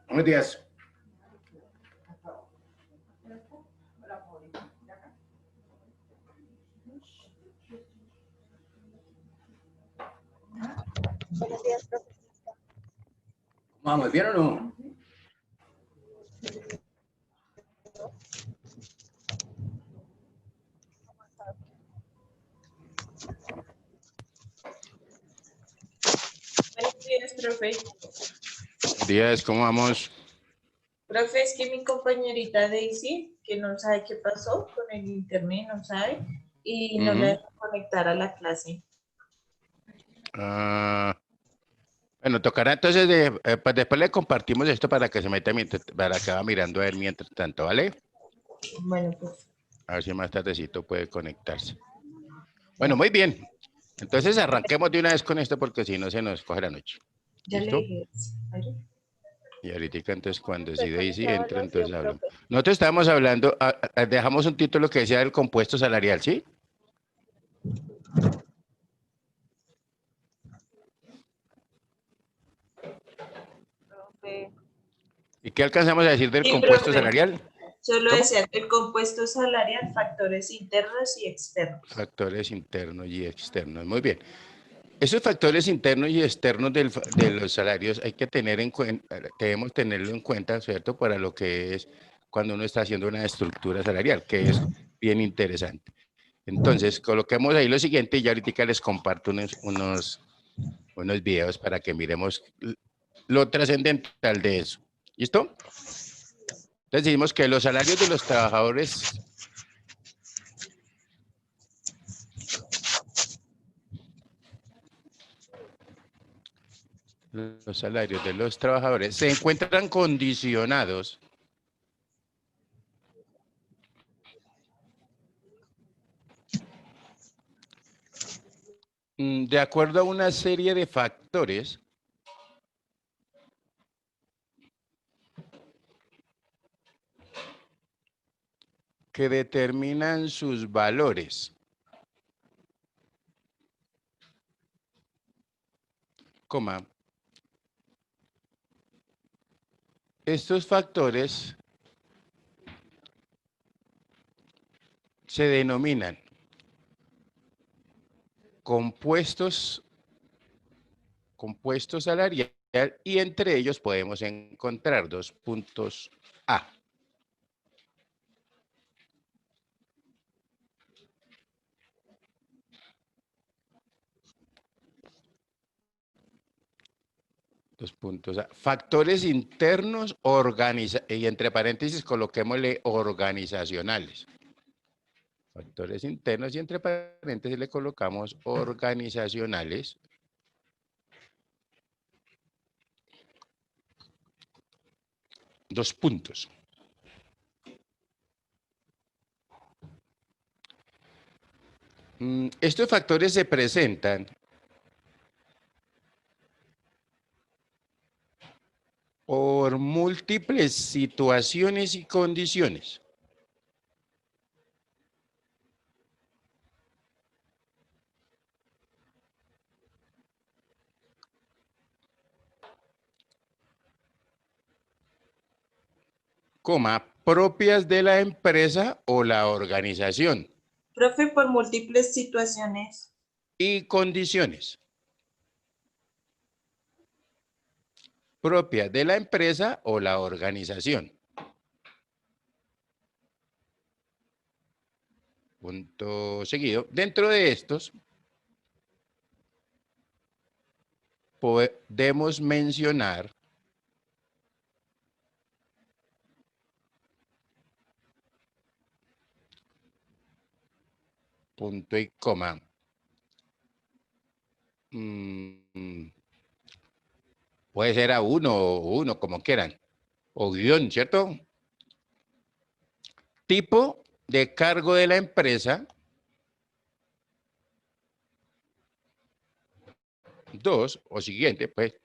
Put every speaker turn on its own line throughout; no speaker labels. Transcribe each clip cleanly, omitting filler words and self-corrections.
Buenos días.
Buenos días, profesor.
¿Vamos bien o no?
Buenos días, profe.
Buenos días, ¿cómo vamos?
Profe, es que mi compañerita Daisy, que no sabe qué pasó con el internet, no sabe, y no le deja conectar a la clase.
Bueno, tocará entonces, pues después le compartimos esto para que se meta, para que va mirando a él mientras tanto, ¿vale?
Bueno, pues.
A ver si más tardecito puede conectarse. Bueno, muy bien. Entonces arranquemos de una vez con esto porque si no se nos coge la noche.
Ya le
¿Listo?
dije.
Y ahorita entonces cuando si Daisy
Esta
entra,
evaluación,
entonces hablamos.
profe.
Nosotros estábamos hablando, dejamos un título que decía del compuesto salarial, ¿sí?
Profe.
¿Y qué alcanzamos a decir del
Sí,
compuesto
profe.
salarial?
Solo
¿Cómo?
decía el compuesto salarial, factores internos y externos.
Factores internos y externos. Muy bien. Esos factores internos y externos de los salarios hay que tener en cuenta, debemos tenerlo en cuenta, ¿cierto? Para lo que es cuando uno está haciendo una estructura salarial, que es bien interesante. Entonces, coloquemos ahí lo siguiente y ya ahorita les comparto unos videos para que miremos lo trascendental de eso. ¿Listo? Entonces decimos que los salarios de los trabajadores se encuentran condicionados de acuerdo a una serie de factores que determinan sus valores, coma. Estos factores se denominan compuestos salarial y entre ellos podemos encontrar dos puntos A. Dos puntos A. Factores internos y entre paréntesis coloquémosle organizacionales. Factores internos y entre paréntesis le colocamos organizacionales. Dos puntos. Estos factores se presentan por múltiples situaciones y condiciones. Coma, propias de la empresa o la organización.
Profe, por múltiples situaciones.
Y condiciones. Propias de la empresa o la organización. Punto seguido. Dentro de estos, podemos mencionar punto y coma. Puede ser a uno, como quieran. O guión, ¿cierto? Tipo de cargo de la empresa. Dos, o siguiente, pues.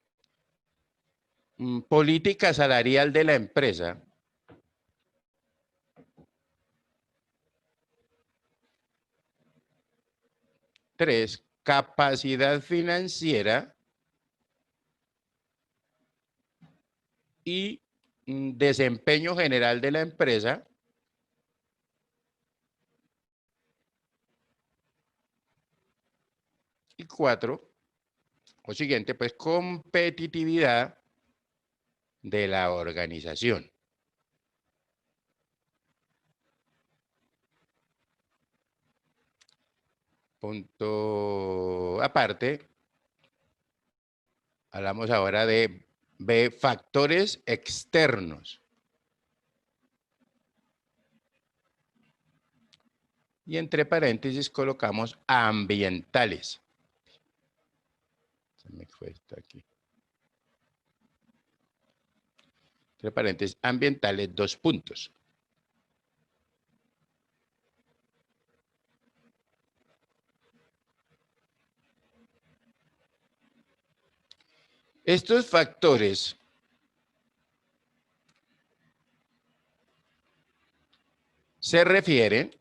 Política salarial de la empresa. Tres, capacidad financiera. y desempeño general de la empresa. Y 4, o siguiente, pues competitividad de la organización. Punto aparte, hablamos ahora de B, factores externos. Y entre paréntesis colocamos ambientales. Se me fue esto aquí. Entre paréntesis, ambientales, 2 puntos. Estos factores se refieren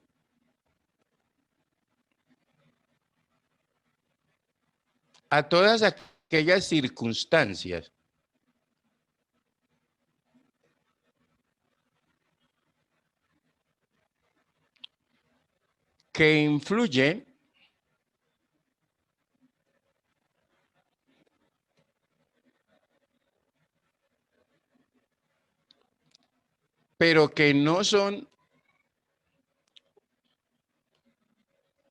a todas aquellas circunstancias que influyen pero que no son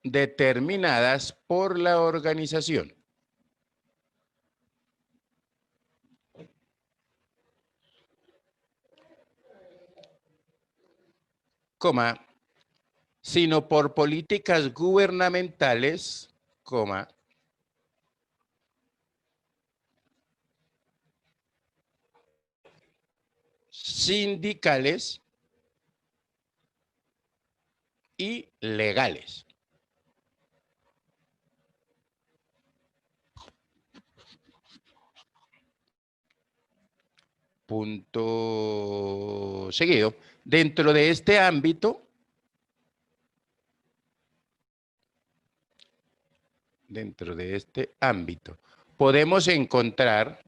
determinadas por la organización. Coma, sino por políticas gubernamentales, coma, sindicales y legales. Punto seguido. Dentro de este ámbito, podemos encontrar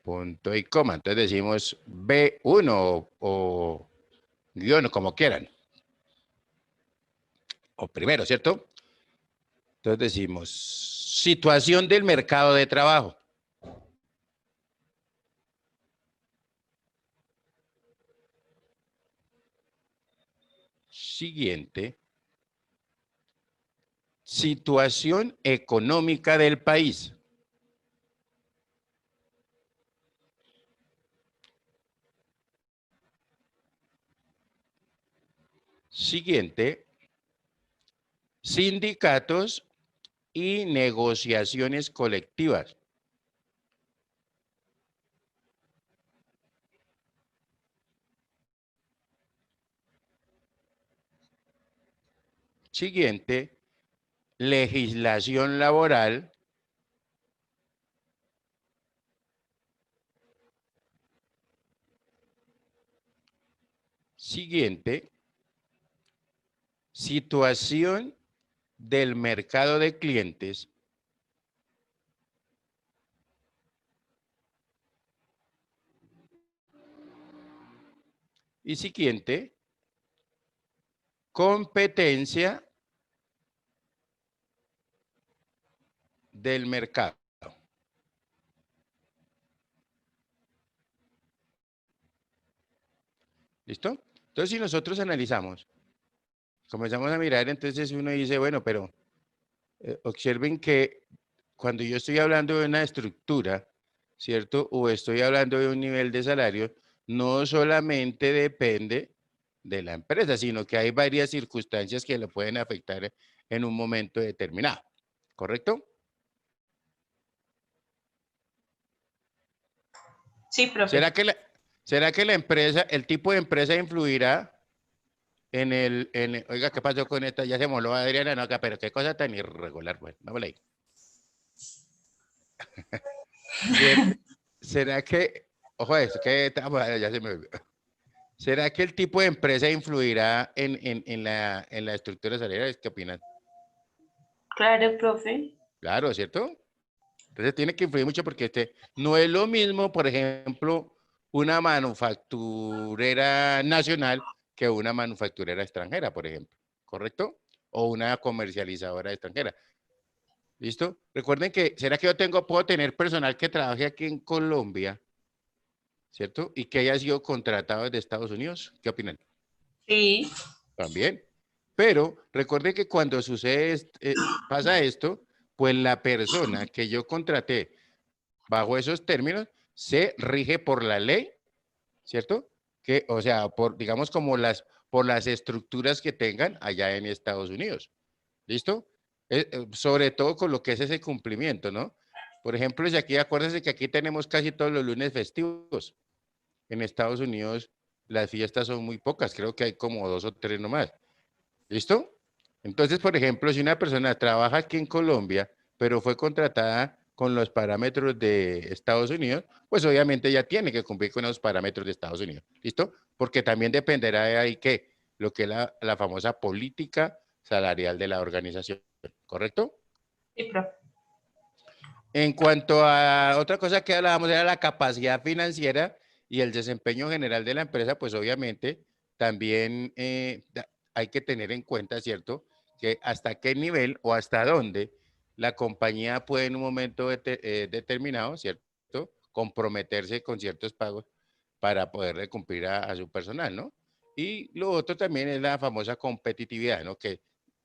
punto y coma. Entonces decimos B1 o guión, como quieran. O primero, ¿cierto? Entonces decimos situación del mercado de trabajo. Siguiente. Situación económica del país. Siguiente. Sindicatos y negociaciones colectivas. Siguiente, legislación laboral. Siguiente, situación del mercado de clientes. Y siguiente, competencia del mercado. ¿Listo? Entonces, si nosotros analizamos, comenzamos a mirar, entonces uno dice, bueno, pero observen que cuando yo estoy hablando de una estructura, ¿cierto? O estoy hablando de un nivel de salario, no solamente depende de la empresa, sino que hay varias circunstancias que lo pueden afectar en un momento determinado. ¿Correcto?
Sí, profe.
¿Será que la empresa, el tipo de empresa influirá en oiga, ¿qué pasó con esta? Ya se moló Adriana, no, acá, pero qué cosa tan irregular, bueno, vamos ahí. ¿Será que, ojo eso, que ya se me olvidó. ¿Será que el tipo de empresa influirá en la estructura salarial? ¿Qué opinan?
Claro, profe.
Claro, ¿cierto? Entonces tiene que influir mucho porque no es lo mismo, por ejemplo, una manufacturera nacional que una manufacturera extranjera, por ejemplo, ¿correcto? O una comercializadora extranjera. ¿Listo? Recuerden que, ¿será que puedo tener personal que trabaje aquí en Colombia, ¿cierto? Y que haya sido contratado desde Estados Unidos? ¿Qué opinan?
Sí,
También. Pero recuerde que cuando pasa esto, pues la persona que yo contraté bajo esos términos se rige por la ley, ¿cierto? Que, o sea, digamos como por las estructuras que tengan allá en Estados Unidos. ¿Listo? Sobre todo con lo que es ese cumplimiento, ¿no? Por ejemplo, si aquí, acuérdense que aquí tenemos casi todos los lunes festivos. En Estados Unidos las fiestas son muy pocas, creo que hay como 2 o 3 nomás. ¿Listo? Entonces, por ejemplo, si una persona trabaja aquí en Colombia, pero fue contratada con los parámetros de Estados Unidos, pues obviamente ya tiene que cumplir con los parámetros de Estados Unidos. ¿Listo? Porque también dependerá de ahí que lo que es la famosa política salarial de la organización. ¿Correcto?
sí, profe.
En cuanto a otra cosa que hablábamos era la capacidad financiera y el desempeño general de la empresa, pues obviamente también hay que tener en cuenta, ¿cierto? Que hasta qué nivel o hasta dónde la compañía puede en un momento determinado, ¿cierto? Comprometerse con ciertos pagos para poderle cumplir a su personal, ¿no? Y lo otro también es la famosa competitividad, ¿no? Que,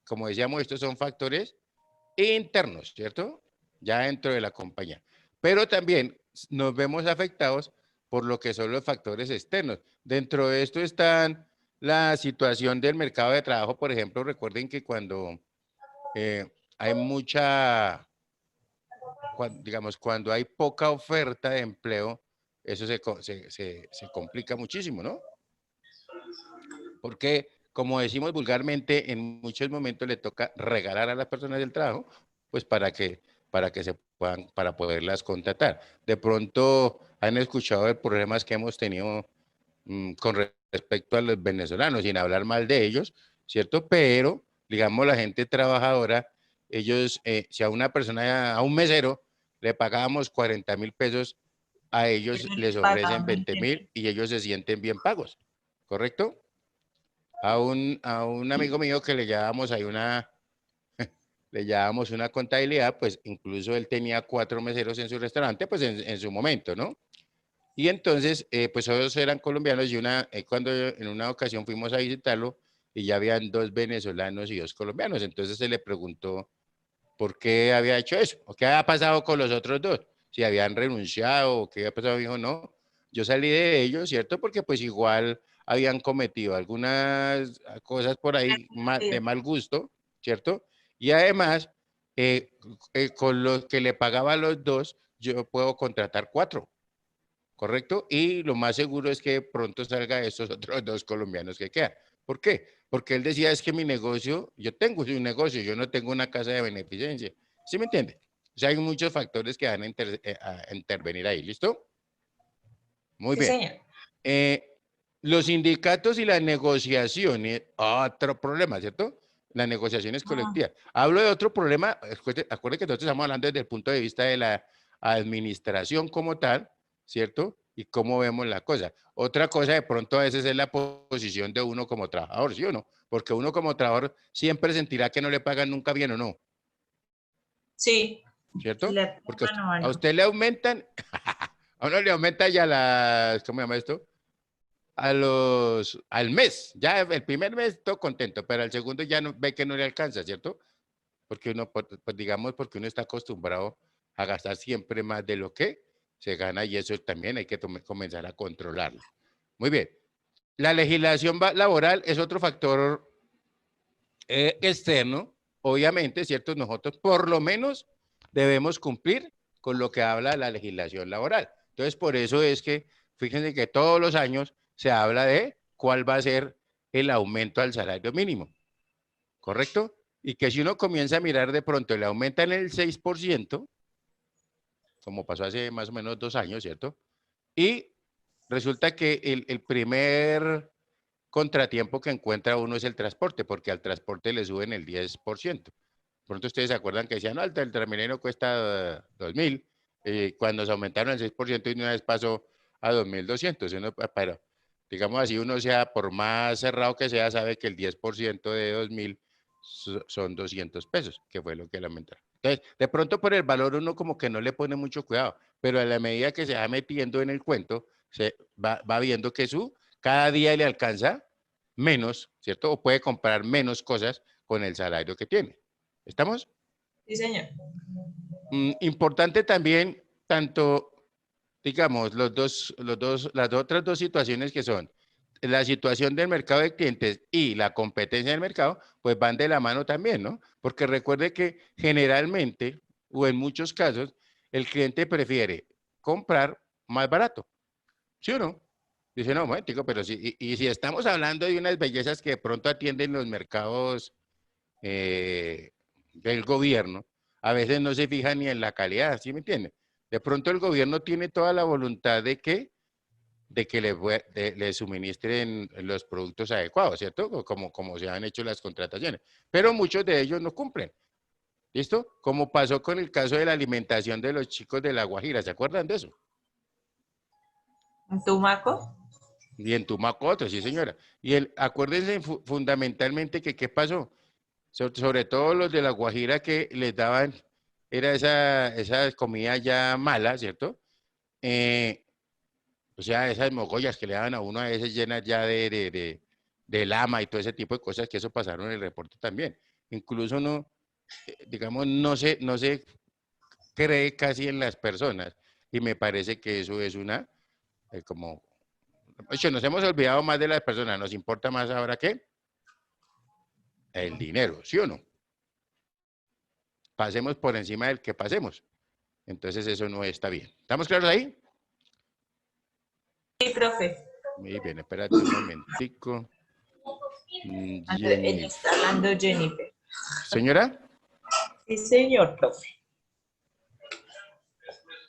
como decíamos, estos son factores internos, ¿cierto? Ya dentro de la compañía. Pero también nos vemos afectados por lo que son los factores externos. Dentro de esto están la situación del mercado de trabajo, por ejemplo, recuerden que cuando hay digamos, cuando hay poca oferta de empleo, eso se complica muchísimo, ¿no? Porque, como decimos vulgarmente, en muchos momentos le toca regalar a las personas del trabajo, pues para poderlas contratar. De pronto han escuchado de problemas que hemos tenido con respecto a los venezolanos, sin hablar mal de ellos, ¿cierto? Pero, digamos, la gente trabajadora, ellos, si a una persona, a un mesero, le pagábamos 40.000 pesos, a ellos
Ellos
les
les
ofrecen
pagan
20.000
20.000.
y ellos se sienten bien pagos, ¿correcto? A un amigo mío que le llamamos una contabilidad, pues incluso él tenía 4 meseros en su restaurante, pues en su momento, ¿no? Y entonces, pues todos eran colombianos y cuando en una ocasión fuimos a visitarlo y ya habían 2 venezolanos y 2 colombianos, entonces se le preguntó por qué había hecho eso, o qué había pasado con los otros 2, si habían renunciado o qué había pasado. Dijo, no, yo salí de ellos, ¿cierto? Porque pues igual habían cometido algunas cosas por ahí de
Sí.
mal gusto, ¿cierto? Y además, con lo que le pagaba a los 2, yo puedo contratar 4, ¿correcto? Y lo más seguro es que pronto salga estos otros 2 colombianos que quedan. ¿Por qué? Porque él decía, es que mi negocio, yo tengo un negocio, yo no tengo una casa de beneficencia. ¿Sí me entiende? O sea, hay muchos factores que van a intervenir ahí, ¿listo? Muy
Sí,
bien.
señor.
Los sindicatos y las negociaciones, otro problema, ¿cierto? Las negociaciones
Ah,
colectivas. Hablo de otro problema, acuérdense que nosotros estamos hablando desde el punto de vista de la administración como tal, ¿cierto? Y cómo vemos la cosa. Otra cosa de pronto a veces es la posición de uno como trabajador, ¿sí o no? Porque uno como trabajador siempre sentirá que no le pagan nunca bien o no,
sí, si
¿cierto?
le
Porque
pagan o
a
algo.
usted le aumentan, a uno le aumenta ya ¿cómo se llama esto? Al mes, ya el primer mes todo contento, pero al segundo ya no, ve que no le alcanza, ¿cierto? Porque uno, pues digamos, porque uno está acostumbrado a gastar siempre más de lo que se gana y eso también hay que comenzar a controlarlo. Muy bien. La legislación laboral es otro factor externo, obviamente, ¿cierto? Nosotros por lo menos debemos cumplir con lo que habla la legislación laboral. Entonces, por eso es que, fíjense que todos los años se habla de cuál va a ser el aumento al salario mínimo, ¿correcto? Y que si uno comienza a mirar de pronto le aumentan el 6%, como pasó hace más o menos 2 años, ¿cierto? Y resulta que el primer contratiempo que encuentra uno es el transporte, porque al transporte le suben el 10%. pronto ustedes se acuerdan que decían, no, el Transmilenio cuesta 2.000, cuando se aumentaron el 6% y una vez pasó a 2.200. Pero, digamos así, uno sea, por más cerrado que sea, sabe que el 10% de 2.000 son 200 pesos, que fue lo que le aumentaron. Entonces, de pronto por el valor uno como que no le pone mucho cuidado, pero a la medida que se va metiendo en el cuento, se va viendo que cada día le alcanza menos, ¿cierto? O puede comprar menos cosas con el salario que tiene. ¿Estamos?
Sí, señor.
Importante también, tanto, digamos, las otras dos situaciones que son la situación del mercado de clientes y la competencia del mercado, pues van de la mano también, ¿no? Porque recuerde que generalmente, o en muchos casos, el cliente prefiere comprar más barato, ¿sí o no? Dice, no, momentico, pero si, y si estamos hablando de unas bellezas que de pronto atienden los mercados del gobierno, a veces no se fija ni en la calidad, ¿sí me entiende? De pronto el gobierno tiene toda la voluntad de que le suministren los productos adecuados, ¿cierto? Como se han hecho las contrataciones. Pero muchos de ellos no cumplen. ¿Listo? Como pasó con el caso de la alimentación de los chicos de La Guajira, ¿se acuerdan de eso?
¿En Tumaco?
Y en Tumaco otro, sí señora. Y acuérdense fundamentalmente que qué pasó. Sobre todo los de La Guajira que les daban, era esa comida ya mala, ¿cierto? O sea, esas mogollas que le daban a uno a veces llenas ya de lama y todo ese tipo de cosas, que eso pasaron en el reporte también. Incluso no, digamos, no se cree casi en las personas y me parece que eso es como, oye, nos hemos olvidado más de las personas, nos importa más ahora que el dinero, ¿sí o no? Pasemos por encima del que pasemos. Entonces eso no está bien. ¿Estamos claros ahí?
Sí, profe.
Muy bien, espérate un momentico.
Ella está hablando Jennifer.
Señora,
Sí, señor, profe.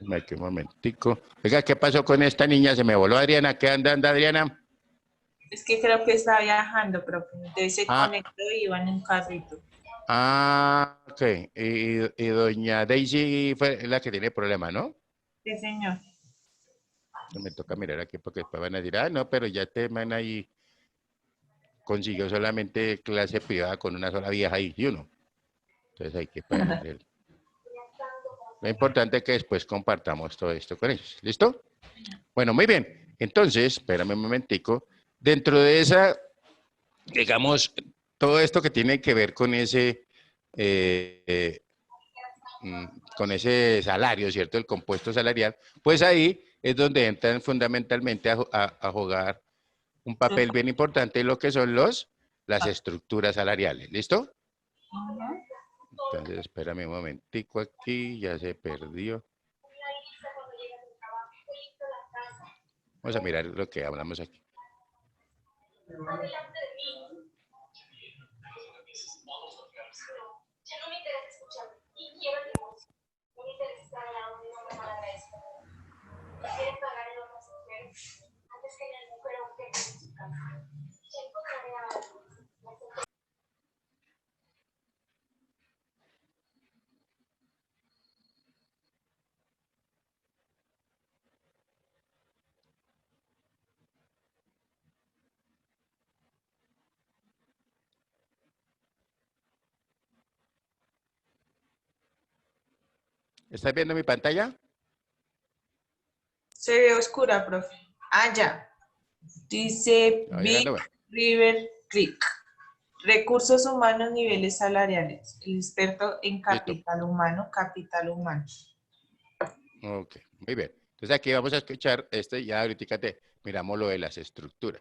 un momentico. Oiga, ¿qué pasó con esta niña? Se me voló Adriana. ¿Qué anda Adriana?
Es que creo que está viajando, profe. Entonces se
Ah,
conectó y iba en un carrito.
ok. Y doña Daisy fue la que tiene problema, ¿no?
Sí, señor.
Me toca mirar aquí porque después van a decir, no, pero ya este man ahí consiguió solamente clase privada con una sola vieja ahí, ¿y uno? Entonces hay que pagarle. Lo importante es que después compartamos todo esto con ellos. ¿Listo? Bueno, muy bien. Entonces, espérame un momentico. Dentro de esa, digamos, todo esto que tiene que ver con con ese salario, ¿cierto? El compuesto salarial, pues ahí es donde entran fundamentalmente a jugar un papel bien importante lo que son las estructuras salariales. ¿Listo? Entonces, espérame un momentico aquí, ya se perdió. Vamos a mirar lo que hablamos aquí. ¿Estás viendo mi pantalla?
Se ve oscura, profe. Ah, ya. Dice
No,
Big
llegando, bueno.
River Creek. Recursos humanos, niveles salariales. El experto en
Listo.
capital humano, capital humano.
Ok, muy bien. Entonces aquí vamos a escuchar ya ahorita miramos lo de las estructuras.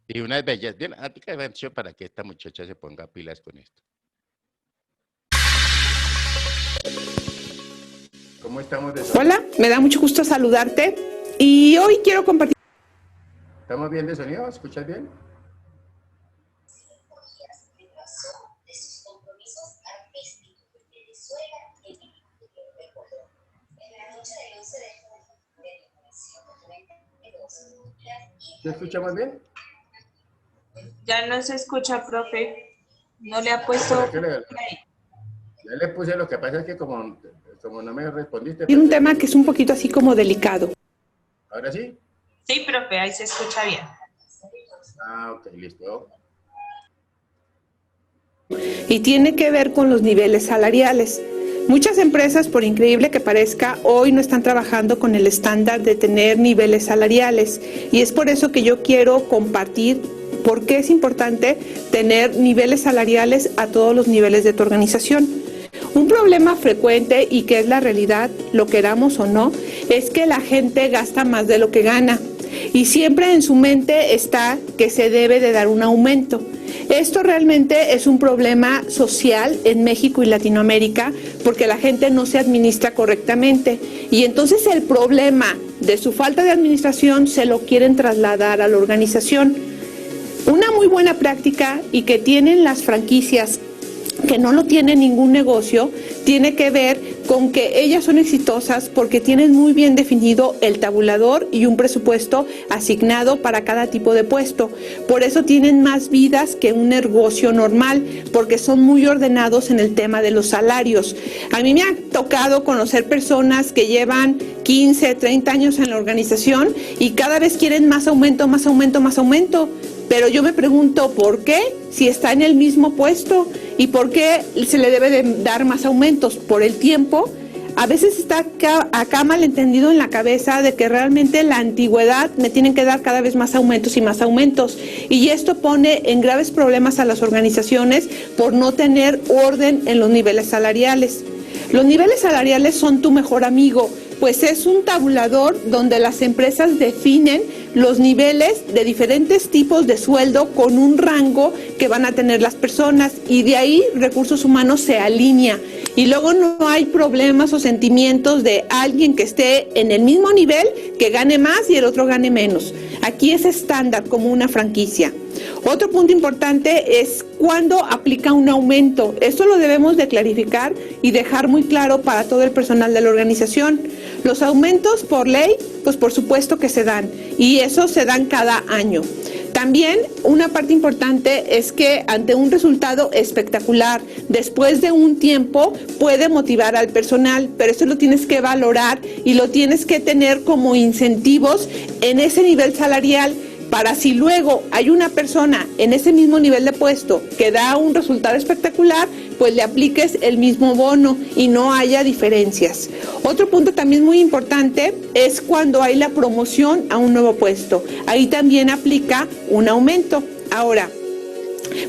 Y unas bellas, bien, atención para que esta muchacha se ponga pilas con esto. ¿Cómo estamos de sonido?
Hola, me da mucho gusto saludarte y hoy quiero compartir.
¿Estamos bien de sonido? ¿Escuchas bien? ¿Te escuchamos bien?
Ya no se escucha, profe. No le ha puesto.
Ya le puse, lo que pasa es que como no me respondiste.
Tiene un
pues,
tema que es un poquito así como delicado.
¿Ahora sí?
Sí, profe, ahí se escucha bien.
Ah, ok, listo.
Y tiene que ver con los niveles salariales. Muchas empresas, por increíble que parezca, hoy no están trabajando con el estándar de tener niveles salariales. Y es por eso que yo quiero compartir por qué es importante tener niveles salariales a todos los niveles de tu organización. Un problema frecuente y que es la realidad, lo queramos o no, es que la gente gasta más de lo que gana. Y siempre en su mente está que se debe de dar un aumento. Esto realmente es un problema social en México y Latinoamérica porque la gente no se administra correctamente y entonces el problema de su falta de administración se lo quieren trasladar a la organización. Una muy buena práctica y que tienen las franquicias que no lo tiene ningún negocio, tiene que ver con que ellas son exitosas porque tienen muy bien definido el tabulador y un presupuesto asignado para cada tipo de puesto. Por eso tienen más vidas que un negocio normal, porque son muy ordenados en el tema de los salarios. A mí me ha tocado conocer personas que llevan 15, 30 años en la organización y cada vez quieren más aumento, más aumento, más aumento. Pero yo me pregunto, ¿por qué? Si está en el mismo puesto. ¿Y por qué se le debe de dar más aumentos? Por el tiempo. A veces está acá malentendido en la cabeza de que realmente en la antigüedad me tienen que dar cada vez más aumentos y más aumentos. Y esto pone en graves problemas a las organizaciones por no tener orden en los niveles salariales. Los niveles salariales son tu mejor amigo, pues es un tabulador donde las empresas definen los niveles de diferentes tipos de sueldo con un rango que van a tener las personas y de ahí recursos humanos se alinea y luego no hay problemas o sentimientos de alguien que esté en el mismo nivel que gane más y el otro gane menos. Aquí es estándar como una franquicia. Otro punto importante es cuando aplica un aumento. Esto lo debemos de clarificar y dejar muy claro para todo el personal de la organización. Los aumentos por ley, pues por supuesto que se dan y eso se dan cada año. También una parte importante es que ante un resultado espectacular, después de un tiempo puede motivar al personal, pero eso lo tienes que valorar y lo tienes que tener como incentivos en ese nivel salarial para si luego hay una persona en ese mismo nivel de puesto que da un resultado espectacular, pues le apliques el mismo bono y no haya diferencias. Otro punto también muy importante es cuando hay la promoción a un nuevo puesto. Ahí también aplica un aumento. Ahora,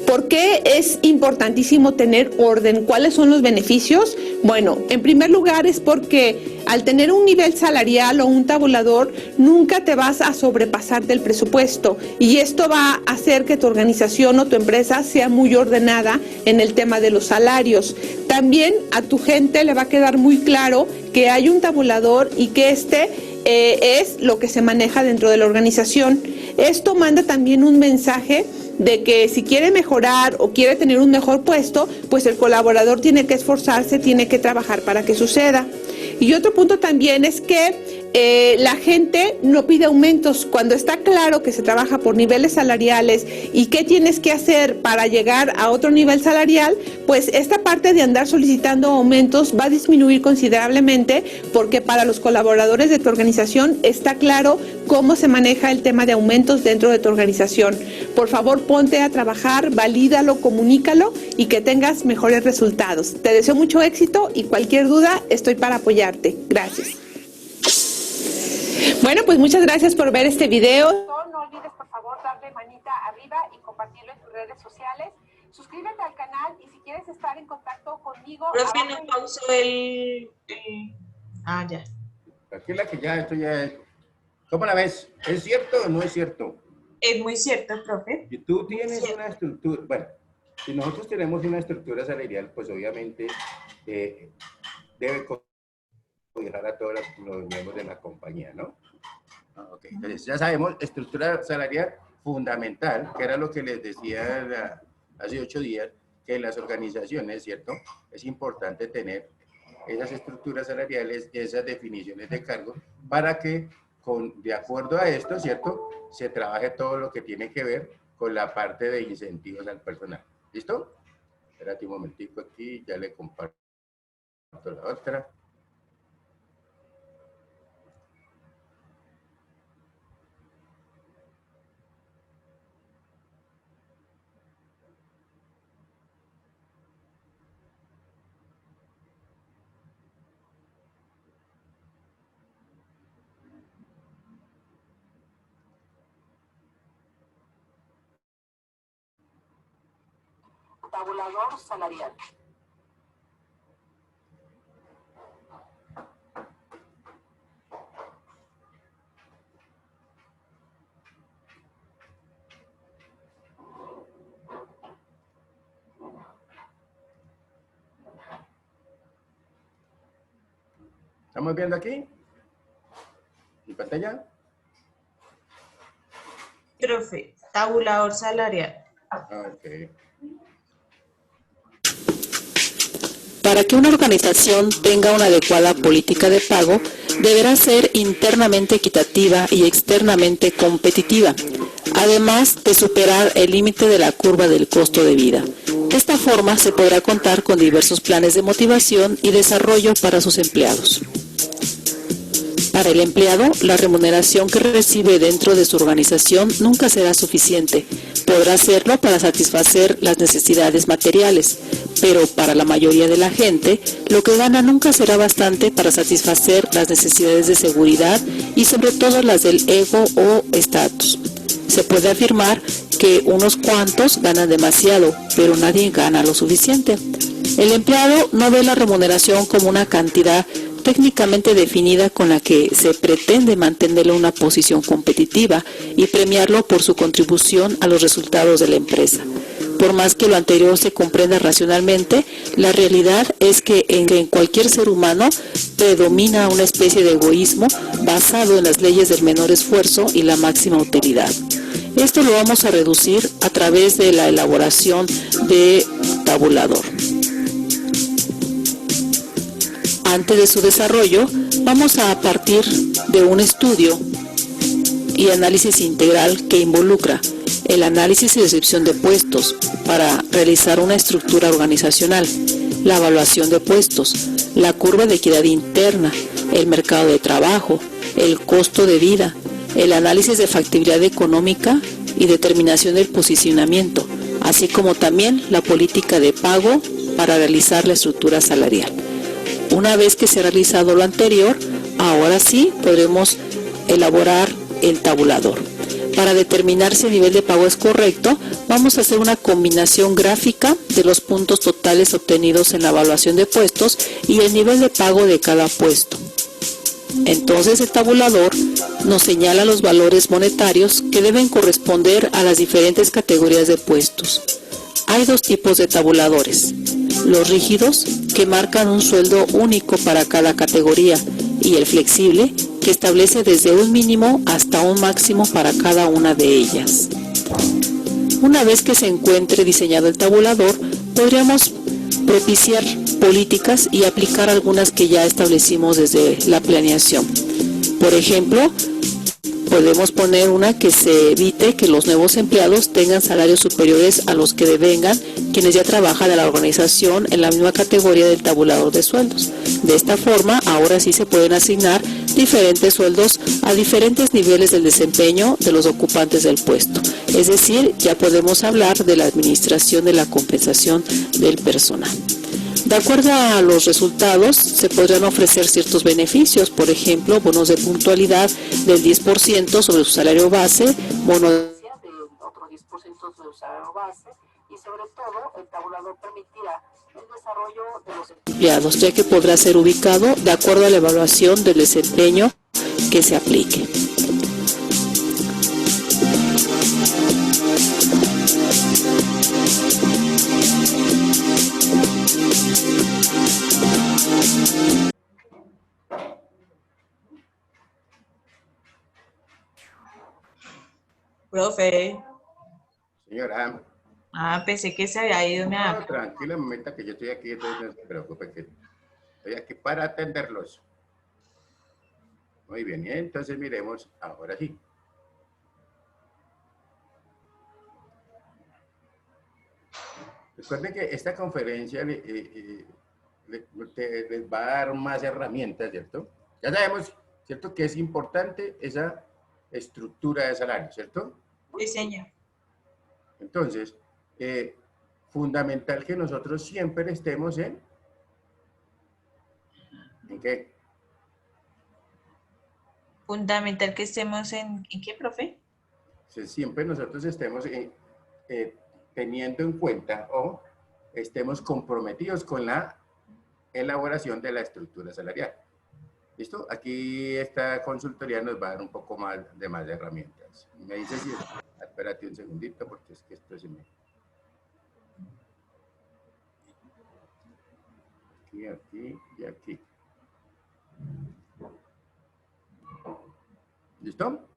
¿por qué es importantísimo tener orden? ¿Cuáles son los beneficios? Bueno, en primer lugar es porque al tener un nivel salarial o un tabulador, nunca te vas a sobrepasar del presupuesto y esto va a hacer que tu organización o tu empresa sea muy ordenada en el tema de los salarios. También a tu gente le va a quedar muy claro que hay un tabulador y que es lo que se maneja dentro de la organización. Esto manda también un mensaje de que si quiere mejorar o quiere tener un mejor puesto, pues el colaborador tiene que esforzarse, tiene que trabajar para que suceda. Y otro punto también es que la gente no pide aumentos. Cuando está claro que se trabaja por niveles salariales y qué tienes que hacer para llegar a otro nivel salarial, pues esta parte de andar solicitando aumentos va a disminuir considerablemente porque para los colaboradores de tu organización está claro cómo se maneja el tema de aumentos dentro de tu organización. Por favor, ponte a trabajar, valídalo, comunícalo y que tengas mejores resultados. Te deseo mucho éxito y cualquier duda estoy para apoyarte. Gracias. Bueno, pues muchas gracias por ver este video. No olvides, por favor, darle manita arriba y compartirlo en tus redes sociales. Suscríbete al canal y si quieres estar en contacto conmigo...
Profe, no pausó el... Ah, ya.
Tranquila que ya, esto ya es... ¿Cómo la ves? ¿Es cierto o no es cierto?
Es muy cierto, profe.
Si tú tienes una estructura... Bueno, si nosotros tenemos una estructura salarial, pues obviamente debe cobijar a todos los miembros de la compañía, ¿no? Okay. Entonces, ya sabemos, estructura salarial fundamental, que era lo que les decía hace 8 días, que en las organizaciones, ¿cierto? Es importante tener esas estructuras salariales, esas definiciones de cargo, para que, de acuerdo a esto, ¿cierto? Se trabaje todo lo que tiene que ver con la parte de incentivos al personal. ¿Listo? Espérate un momentico aquí, ya le comparto. La otra.
Tabulador salarial.
¿Estamos viendo aquí? ¿En pantalla?
Profe, tabulador salarial.
Ok.
Para que una organización tenga una adecuada política de pago, deberá ser internamente equitativa y externamente competitiva, además de superar el límite de la curva del costo de vida. De esta forma se podrá contar con diversos planes de motivación y desarrollo para sus empleados. Para el empleado, la remuneración que recibe dentro de su organización nunca será suficiente. Podrá hacerlo para satisfacer las necesidades materiales, pero para la mayoría de la gente, lo que gana nunca será bastante para satisfacer las necesidades de seguridad y sobre todo las del ego o estatus. Se puede afirmar que unos cuantos ganan demasiado, pero nadie gana lo suficiente. El empleado no ve la remuneración como una cantidad técnicamente definida con la que se pretende mantenerlo en una posición competitiva y premiarlo por su contribución a los resultados de la empresa. Por más que lo anterior se comprenda racionalmente, la realidad es que en cualquier ser humano predomina una especie de egoísmo basado en las leyes del menor esfuerzo y la máxima utilidad. Esto lo vamos a reducir a través de la elaboración de tabulador. Antes de su desarrollo, vamos a partir de un estudio y análisis integral que involucra el análisis y descripción de puestos para realizar una estructura organizacional, la evaluación de puestos, la curva de equidad interna, el mercado de trabajo, el costo de vida, el análisis de factibilidad económica y determinación del posicionamiento, así como también la política de pago para realizar la estructura salarial. Una vez que se ha realizado lo anterior, ahora sí podremos elaborar el tabulador. Para determinar si el nivel de pago es correcto, vamos a hacer una combinación gráfica de los puntos totales obtenidos en la evaluación de puestos y el nivel de pago de cada puesto. Entonces el tabulador nos señala los valores monetarios que deben corresponder a las diferentes categorías de puestos. Hay dos tipos de tabuladores: los rígidos, que marcan un sueldo único para cada categoría, y el flexible, que establece desde un mínimo hasta un máximo para cada una de ellas. Una vez que se encuentre diseñado el tabulador, podríamos propiciar políticas y aplicar algunas que ya establecimos desde la planeación. Por ejemplo, podemos poner una que se evite que los nuevos empleados tengan salarios superiores a los que devengan quienes ya trabajan en la organización en la misma categoría del tabulador de sueldos. De esta forma, ahora sí se pueden asignar diferentes sueldos a diferentes niveles del desempeño de los ocupantes del puesto. Es decir, ya podemos hablar de la administración de la compensación del personal. De acuerdo a los resultados, se podrán ofrecer ciertos beneficios, por ejemplo, bonos de puntualidad del 10% sobre su salario base, bonos del otro 10% sobre su salario base, y sobre todo el tabulador permitirá el desarrollo de los empleados, ya que podrá ser ubicado de acuerdo a la evaluación del desempeño que se aplique.
Profe.
Señora.
Pensé que se había ido.
No, tranquila, momento que yo estoy aquí, entonces no se preocupe, que estoy aquí para atenderlos. Muy bien, y entonces miremos ahora sí. Recuerden que esta conferencia les va a dar más herramientas, ¿cierto? Ya sabemos, ¿cierto? Que es importante esa estructura de salario, ¿cierto?
Sí, señor.
Entonces, fundamental que nosotros siempre estemos ¿en qué?
Fundamental que estemos ¿en qué, profe?
Siempre nosotros estemos teniendo en cuenta o estemos comprometidos con la elaboración de la estructura salarial. ¿Listo? Aquí esta consultoría nos va a dar un poco más de herramientas. Me dice si... Espérate un segundito porque es que esto se me... Aquí y aquí. ¿Listo?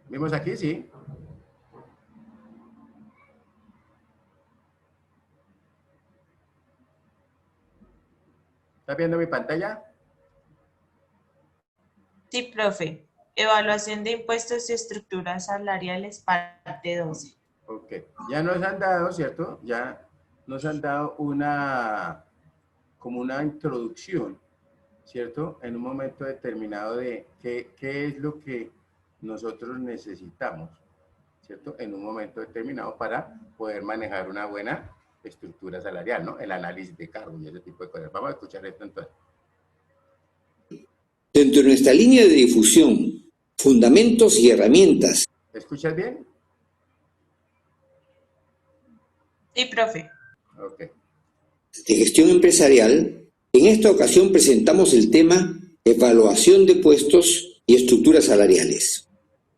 ¿Vimos aquí? Sí. ¿Está viendo mi pantalla?
Sí, profe. Evaluación de impuestos y estructuras salariales, parte 12.
Ok. Ya nos han dado, ¿cierto? Ya nos han dado como una introducción, ¿cierto? En un momento determinado de qué es lo que nosotros necesitamos, ¿cierto? En un momento determinado para poder manejar una buena estructura salarial, ¿no? El análisis de cargos y ese tipo de cosas. Vamos a escuchar esto entonces.
Dentro de nuestra línea de difusión, fundamentos y herramientas.
¿Escuchas bien?
Sí, profe.
Ok.
De gestión empresarial, en esta ocasión presentamos el tema evaluación de puestos y estructuras salariales.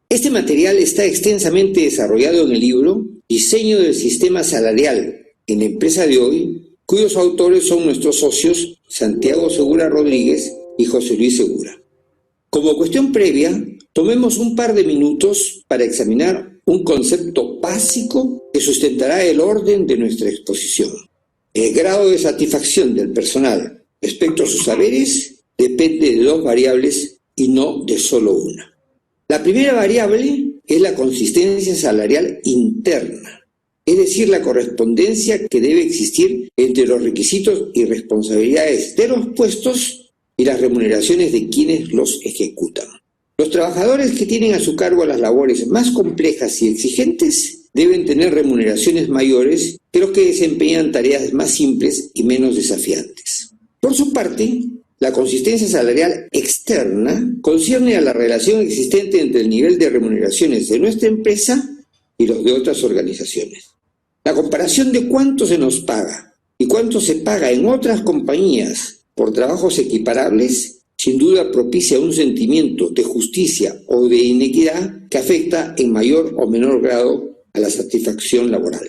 Este material está extensamente desarrollado en el libro Diseño del Sistema Salarial en la empresa de hoy, cuyos autores son nuestros socios Santiago Segura Rodríguez y José Luis Segura. Como cuestión previa, tomemos un par de minutos para examinar un concepto básico que sustentará el orden de nuestra exposición. El grado de satisfacción del personal respecto a sus saberes depende de dos variables y no de solo una. La primera variable es la consistencia salarial interna, es decir, la correspondencia que debe existir entre los requisitos y responsabilidades de los puestos y las remuneraciones de quienes los ejecutan. Los trabajadores que tienen a su cargo las labores más complejas y exigentes deben tener remuneraciones mayores que los que desempeñan tareas más simples y menos desafiantes. Por su parte, la consistencia salarial externa concierne a la relación existente entre el nivel de remuneraciones de nuestra empresa y los de otras organizaciones. La comparación de cuánto se nos paga y cuánto se paga en otras compañías por trabajos equiparables, sin duda propicia un sentimiento de justicia o de inequidad que afecta en mayor o menor grado a la satisfacción laboral.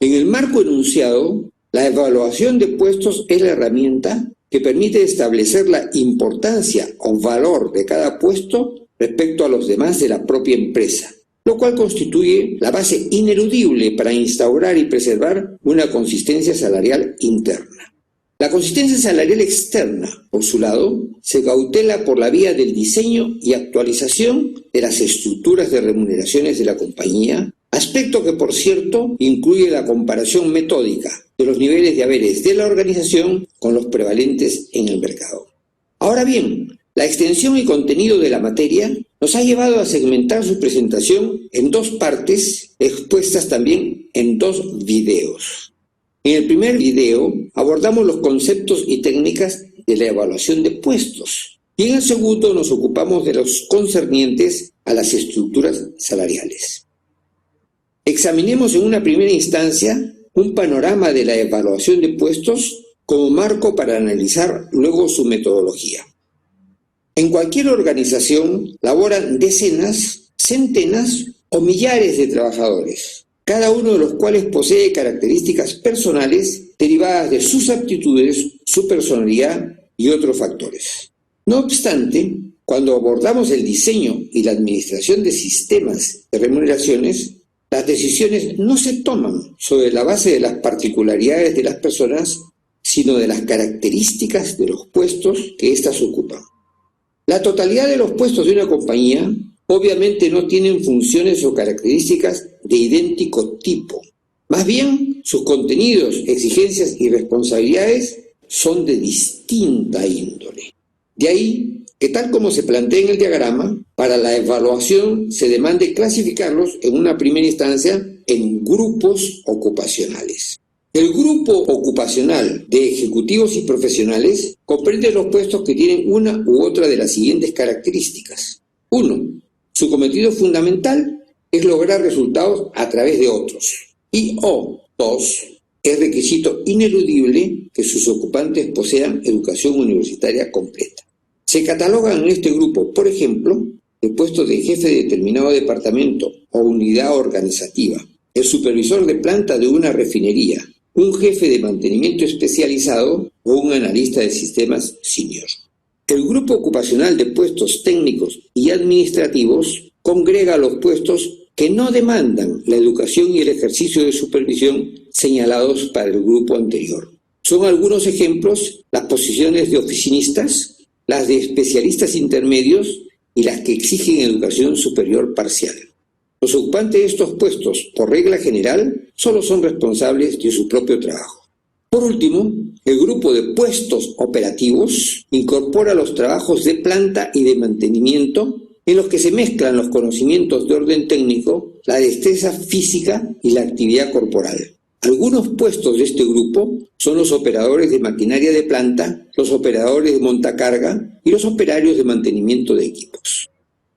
En el marco enunciado, la evaluación de puestos es la herramienta que permite establecer la importancia o valor de cada puesto respecto a los demás de la propia empresa, lo cual constituye la base ineludible para instaurar y preservar una consistencia salarial interna. La consistencia salarial externa, por su lado, se cautela por la vía del diseño y actualización de las estructuras de remuneraciones de la compañía, aspecto que, por cierto, incluye la comparación metódica de los niveles de haberes de la organización con los prevalentes en el mercado. Ahora bien, la extensión y contenido de la materia nos ha llevado a segmentar su presentación en dos partes, expuestas también en dos videos. En el primer video abordamos los conceptos y técnicas de la evaluación de puestos y en el segundo nos ocupamos de los concernientes a las estructuras salariales. Examinemos en una primera instancia un panorama de la evaluación de puestos como marco para analizar luego su metodología. En cualquier organización laboran decenas, centenas o millares de trabajadores, cada uno de los cuales posee características personales derivadas de sus aptitudes, su personalidad y otros factores. No obstante, cuando abordamos el diseño y la administración de sistemas de remuneraciones, las decisiones no se toman sobre la base de las particularidades de las personas, sino de las características de los puestos que éstas ocupan. La totalidad de los puestos de una compañía obviamente no tienen funciones o características de idéntico tipo, Más bien, sus contenidos, exigencias y responsabilidades son de distinta índole. De ahí que, tal como se plantea en el diagrama, para la evaluación se demande clasificarlos en una primera instancia en grupos ocupacionales. El grupo ocupacional de ejecutivos y profesionales comprende los puestos que tienen una u otra de las siguientes características. 1. Su cometido fundamental es lograr resultados a través de otros. Y 2. Es requisito ineludible que sus ocupantes posean educación universitaria completa. Se catalogan en este grupo, por ejemplo, el puesto de jefe de determinado departamento o unidad organizativa, el supervisor de planta de una refinería, un jefe de mantenimiento especializado o un analista de sistemas senior. El grupo ocupacional de puestos técnicos y administrativos congrega los puestos que no demandan la educación y el ejercicio de supervisión señalados para el grupo anterior. Son algunos ejemplos las posiciones de oficinistas, las de especialistas intermedios y las que exigen educación superior parcial. Los ocupantes de estos puestos, por regla general, solo son responsables de su propio trabajo. Por último, el grupo de puestos operativos incorpora los trabajos de planta y de mantenimiento en los que se mezclan los conocimientos de orden técnico, la destreza física y la actividad corporal. Algunos puestos de este grupo son los operadores de maquinaria de planta, los operadores de montacarga y los operarios de mantenimiento de equipos.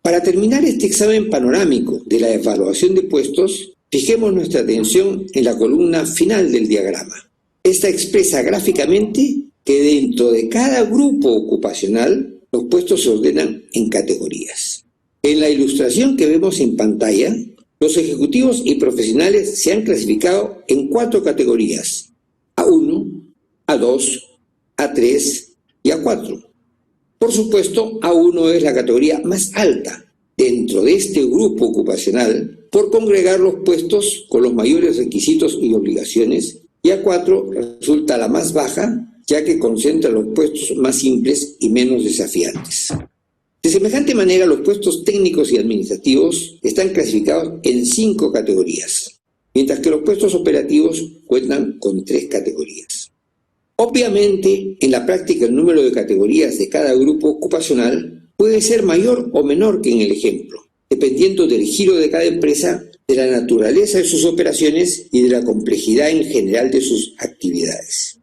Para terminar este examen panorámico de la evaluación de puestos, fijemos nuestra atención en la columna final del diagrama. Esta expresa gráficamente que dentro de cada grupo ocupacional los puestos se ordenan en categorías. En la ilustración que vemos en pantalla, los ejecutivos y profesionales se han clasificado en 4 categorías: A1, A2, A3 y A4. Por supuesto, A1 es la categoría más alta dentro de este grupo ocupacional por congregar los puestos con los mayores requisitos y obligaciones, y A4 resulta la más baja, ya que concentra los puestos más simples y menos desafiantes. De semejante manera, los puestos técnicos y administrativos están clasificados en 5 categorías, mientras que los puestos operativos cuentan con 3 categorías. Obviamente, en la práctica el número de categorías de cada grupo ocupacional puede ser mayor o menor que en el ejemplo, dependiendo del giro de cada empresa, de la naturaleza de sus operaciones y de la complejidad en general de sus actividades.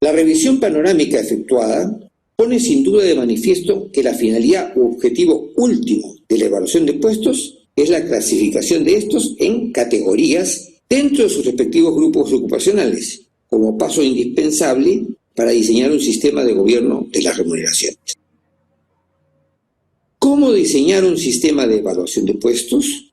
La revisión panorámica efectuada pone sin duda de manifiesto que la finalidad u objetivo último de la evaluación de puestos es la clasificación de estos en categorías dentro de sus respectivos grupos ocupacionales, como paso indispensable para diseñar un sistema de gobierno de las remuneraciones. ¿Cómo diseñar un sistema de evaluación de puestos?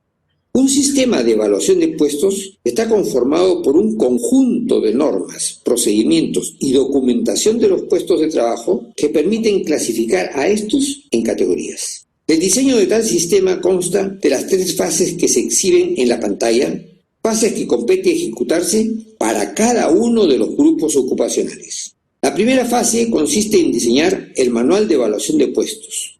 Un sistema de evaluación de puestos está conformado por un conjunto de normas, procedimientos y documentación de los puestos de trabajo que permiten clasificar a estos en categorías. El diseño de tal sistema consta de las 3 fases que se exhiben en la pantalla, fases que compete ejecutarse para cada uno de los grupos ocupacionales. La primera fase consiste en diseñar el manual de evaluación de puestos.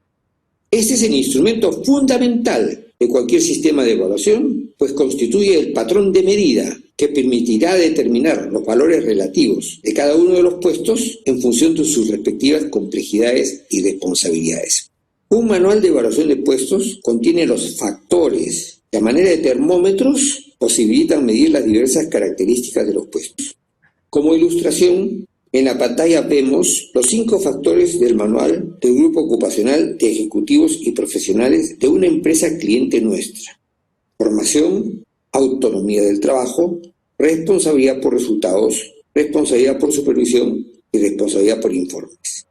Este es el instrumento fundamental de cualquier sistema de evaluación, pues constituye el patrón de medida que permitirá determinar los valores relativos de cada uno de los puestos en función de sus respectivas complejidades y responsabilidades. Un manual de evaluación de puestos contiene los factores que a manera de termómetros posibilitan medir las diversas características de los puestos. Como ilustración, en la pantalla vemos los 5 factores del manual del grupo ocupacional de ejecutivos y profesionales de una empresa cliente nuestra: formación, autonomía del trabajo, responsabilidad por resultados, responsabilidad por supervisión y responsabilidad por informes.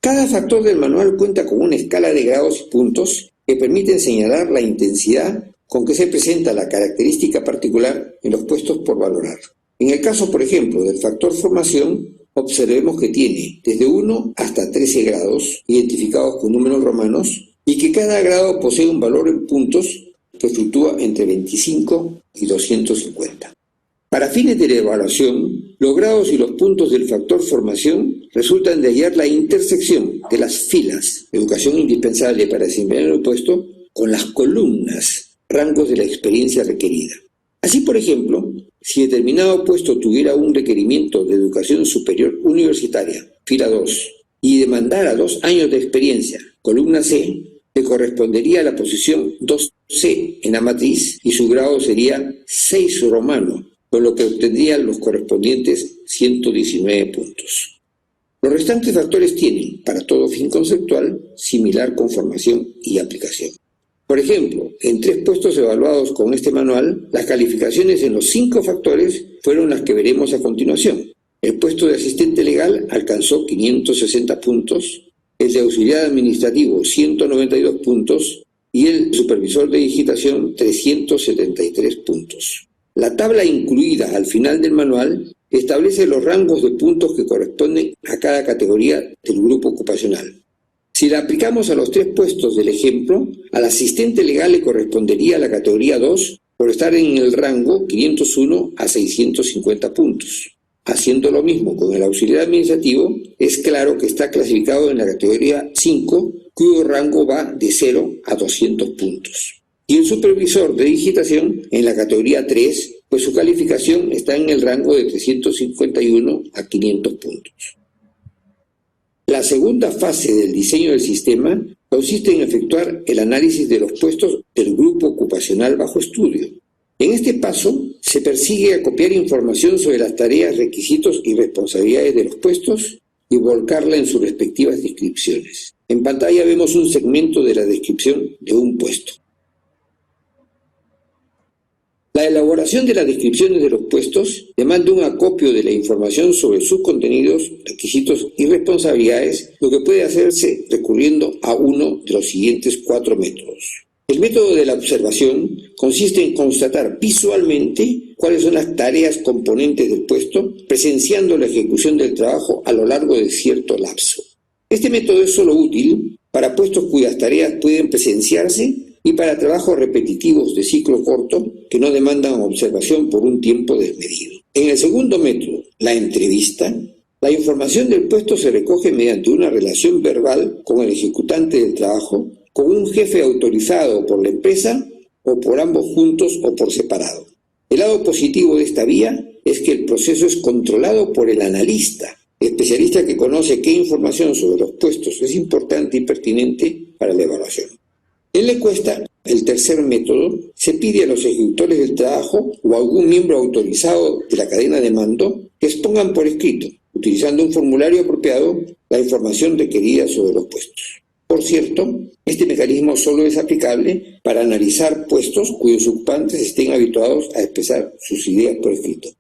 Cada factor del manual cuenta con una escala de grados y puntos que permiten señalar la intensidad con que se presenta la característica particular en los puestos por valorar. En el caso, por ejemplo, del factor formación, observemos que tiene desde 1 hasta 13 grados, identificados con números romanos, y que cada grado posee un valor en puntos que fluctúa entre 25 y 250. Para fines de la evaluación, los grados y los puntos del factor formación resultan de hallar la intersección de las filas, educación indispensable para desempeñar el puesto, con las columnas, rangos de la experiencia requerida. Así, por ejemplo, si si determinado puesto tuviera un requerimiento de educación superior universitaria, fila 2, y demandara 2 años de experiencia, columna C, le correspondería a la posición 2C en la matriz y su grado sería 6 romano, con lo que obtendrían los correspondientes 119 puntos. Los restantes factores tienen, para todo fin conceptual, similar conformación y aplicación. Por ejemplo, en 3 puestos evaluados con este manual, las calificaciones en los 5 factores fueron las que veremos a continuación. El puesto de asistente legal alcanzó 560 puntos, el de auxiliar administrativo 192 puntos y el supervisor de digitación 373 puntos. La tabla incluida al final del manual establece los rangos de puntos que corresponden a cada categoría del grupo ocupacional. Si la aplicamos a los 3 puestos del ejemplo, al asistente legal le correspondería la categoría 2 por estar en el rango 501 a 650 puntos. Haciendo lo mismo con el auxiliar administrativo, es claro que está clasificado en la categoría 5, cuyo rango va de 0 a 200 puntos. Y el supervisor de digitación en la categoría 3, pues su calificación está en el rango de 351 a 500 puntos. La segunda fase del diseño del sistema consiste en efectuar el análisis de los puestos del grupo ocupacional bajo estudio. En este paso, se persigue acopiar información sobre las tareas, requisitos y responsabilidades de los puestos y volcarla en sus respectivas descripciones. En pantalla vemos un segmento de la descripción de un puesto. La elaboración de las descripciones de los puestos demanda un acopio de la información sobre sus contenidos, requisitos y responsabilidades, lo que puede hacerse recurriendo a uno de los siguientes 4 métodos. El método de la observación consiste en constatar visualmente cuáles son las tareas componentes del puesto, presenciando la ejecución del trabajo a lo largo de cierto lapso. Este método es solo útil para puestos cuyas tareas pueden presenciarse y para trabajos repetitivos de ciclo corto que no demandan observación por un tiempo desmedido. En el segundo método, la entrevista, la información del puesto se recoge mediante una relación verbal con el ejecutante del trabajo, con un jefe autorizado por la empresa o por ambos juntos o por separado. El lado positivo de esta vía es que el proceso es controlado por el analista, especialista que conoce qué información sobre los puestos es importante y pertinente para la evaluación. En la encuesta, el tercer método, se pide a los ejecutores del trabajo o a algún miembro autorizado de la cadena de mando que expongan por escrito, utilizando un formulario apropiado, la información requerida sobre los puestos. Por cierto, este mecanismo solo es aplicable para analizar puestos cuyos ocupantes estén habituados a expresar sus ideas por escrito.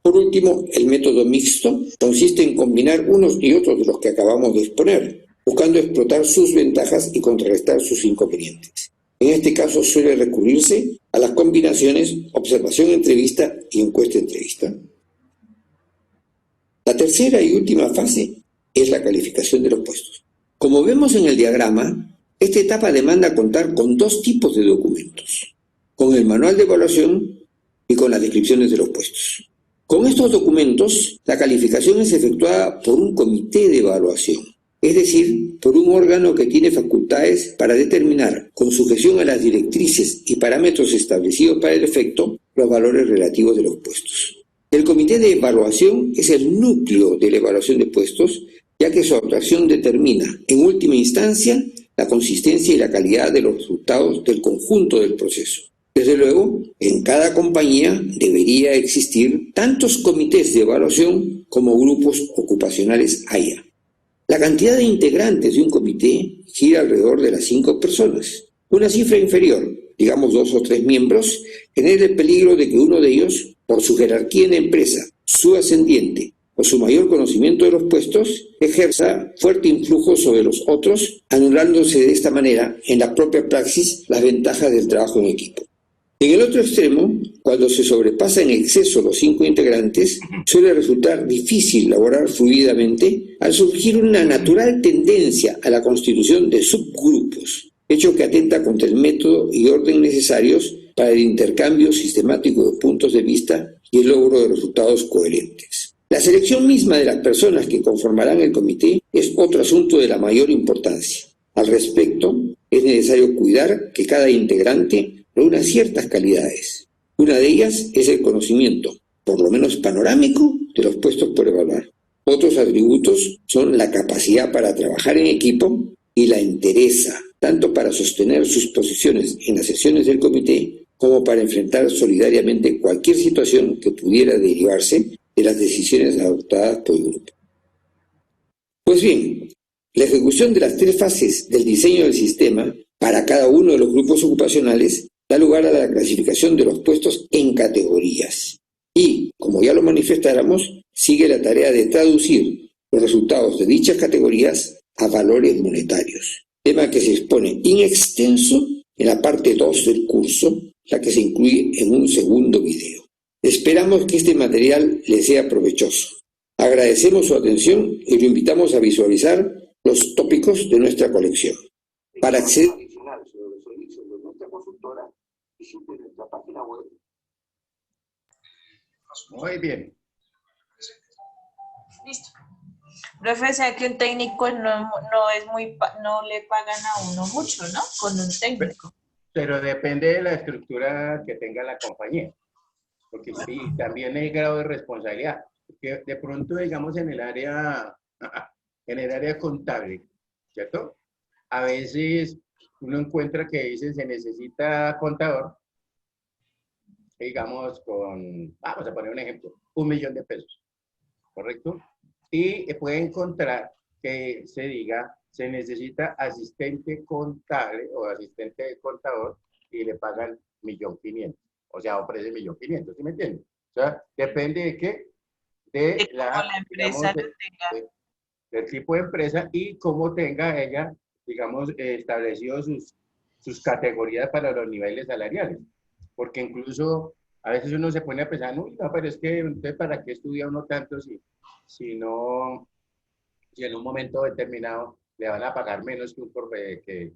Por último, el método mixto consiste en combinar unos y otros de los que acabamos de exponer, buscando explotar sus ventajas y contrarrestar sus inconvenientes. En este caso suele recurrirse a las combinaciones observación-entrevista y encuesta-entrevista. La tercera y última fase es la calificación de los puestos. Como vemos en el diagrama, esta etapa demanda contar con 2 tipos de documentos, con el manual de evaluación y con las descripciones de los puestos. Con estos documentos, la calificación es efectuada por un comité de evaluación, es decir, por un órgano que tiene facultades para determinar, con sujeción a las directrices y parámetros establecidos para el efecto, los valores relativos de los puestos. El comité de evaluación es el núcleo de la evaluación de puestos, ya que su actuación determina, en última instancia, la consistencia y la calidad de los resultados del conjunto del proceso. Desde luego, en cada compañía debería existir tantos comités de evaluación como grupos ocupacionales haya. La cantidad de integrantes de un comité gira alrededor de las 5 personas. Una cifra inferior, digamos 2 o 3 miembros, genera el peligro de que uno de ellos, por su jerarquía en la empresa, su ascendiente o su mayor conocimiento de los puestos, ejerza fuerte influjo sobre los otros, anulándose de esta manera en la propia praxis las ventajas del trabajo en equipo. En el otro extremo, cuando se sobrepasa en exceso los 5 integrantes, suele resultar difícil laborar fluidamente al surgir una natural tendencia a la constitución de subgrupos, hecho que atenta contra el método y orden necesarios para el intercambio sistemático de puntos de vista y el logro de resultados coherentes. La selección misma de las personas que conformarán el comité es otro asunto de la mayor importancia. Al respecto, es necesario cuidar que cada integrante reúna ciertas calidades. Una de ellas es el conocimiento, por lo menos panorámico, de los puestos por evaluar. Otros atributos son la capacidad para trabajar en equipo y la entereza, tanto para sostener sus posiciones en las sesiones del comité como para enfrentar solidariamente cualquier situación que pudiera derivarse de las decisiones adoptadas por el grupo. Pues bien, la ejecución de las 3 fases del diseño del sistema para cada uno de los grupos ocupacionales da lugar a la clasificación de los puestos en categorías. Y, como ya lo manifestáramos, sigue la tarea de traducir los resultados de dichas categorías a valores monetarios, tema que se expone in extenso en la parte 2 del curso, la que se incluye en un segundo video. Esperamos que este material les sea provechoso. Agradecemos su atención y lo invitamos a visualizar los tópicos de nuestra colección. Para acceder adicional sobre los servicios de nuestra consultora, visite nuestra página web.
Muy bien.
Listo. Profe, o sea que un técnico no le pagan a uno mucho, ¿no? Con un técnico.
Pero depende de la estructura que tenga la compañía. Porque sí, también el grado de responsabilidad. Porque de pronto, digamos, en el área contable, ¿cierto? A veces uno encuentra que dicen se necesita contador, digamos, vamos a poner un ejemplo, 1 millón de pesos, ¿correcto? Y puede encontrar que se diga, se necesita asistente contable o asistente de contador y le pagan 1.500.000. O sea, ofrece 1.500.000, ¿sí me entienden? O sea, depende de qué, de
la empresa
digamos, del tipo de empresa y cómo tenga ella, digamos, establecido sus categorías para los niveles salariales. Porque incluso a veces uno se pone a pensar, uy, no, pero es que entonces, ¿para qué estudia uno tanto si en un momento determinado le van a pagar menos que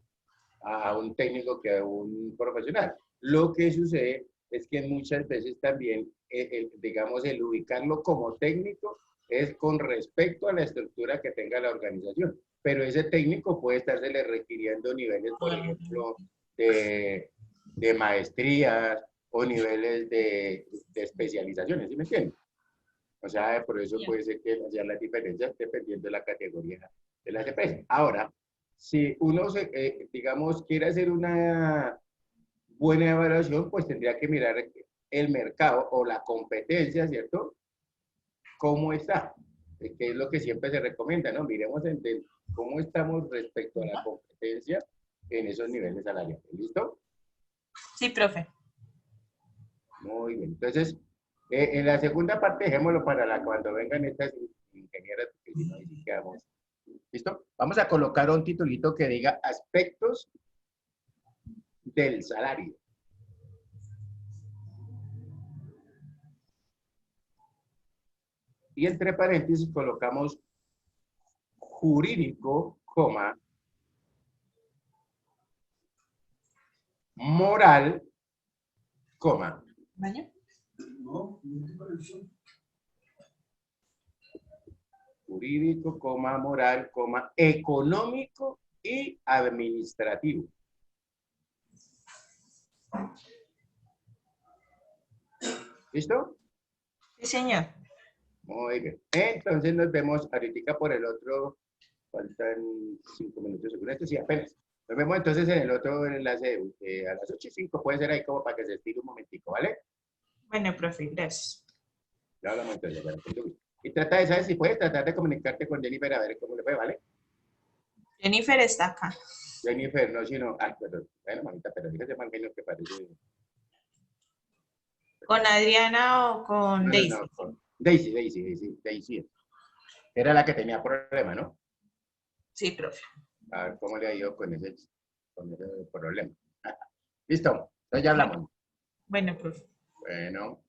a un técnico que a un profesional? Lo que sucede es que muchas veces también, digamos, el ubicarlo como técnico es con respecto a la estructura que tenga la organización. Pero ese técnico puede estársele requiriendo niveles, por ejemplo, de maestrías o niveles de especializaciones, ¿sí me entienden? O sea, por eso puede ser que haya las diferencias dependiendo de la categoría de las empresas. Ahora, si uno, digamos, quiere hacer una buena evaluación, pues tendría que mirar el mercado o la competencia, ¿cierto? ¿Cómo está? Que es lo que siempre se recomienda, ¿no? Miremos cómo estamos respecto a la competencia en esos niveles salariales. ¿Listo?
Sí, profe.
Muy bien. Entonces, en la segunda parte, dejémoslo para cuando vengan estas ingenieras, porque si no, ahí sí quedamos. ¿Listo? Vamos a colocar un titulito que diga aspectos del salario. Y entre paréntesis colocamos jurídico, coma, moral, coma.
¿Baño?
Jurídico, coma, moral, coma, económico y administrativo. ¿Listo?
Sí, señor.
Muy bien. Entonces nos vemos ahorita por el otro. Faltan 5 minutos según esto, sí, apenas. Nos vemos entonces en el otro enlace a las 8:05. Puede ser ahí como para que se estire un momentico, ¿vale?
Bueno, profe, gracias.
Ya hablamos entonces. Bueno, y trata de saber si puedes tratar de comunicarte con Jennifer a ver cómo le fue, ¿vale?
Jennifer está acá.
Jennifer, no, sino. Ah, perdón. Bueno, mamita, pero fíjate más bien lo que parece.
¿Con Adriana o con Daisy?
No, con Daisy. Era la que tenía problema, ¿no?
Sí, profe.
A ver cómo le ha ido con ese problema. Listo, entonces ya hablamos.
Bueno, profe.
Bueno.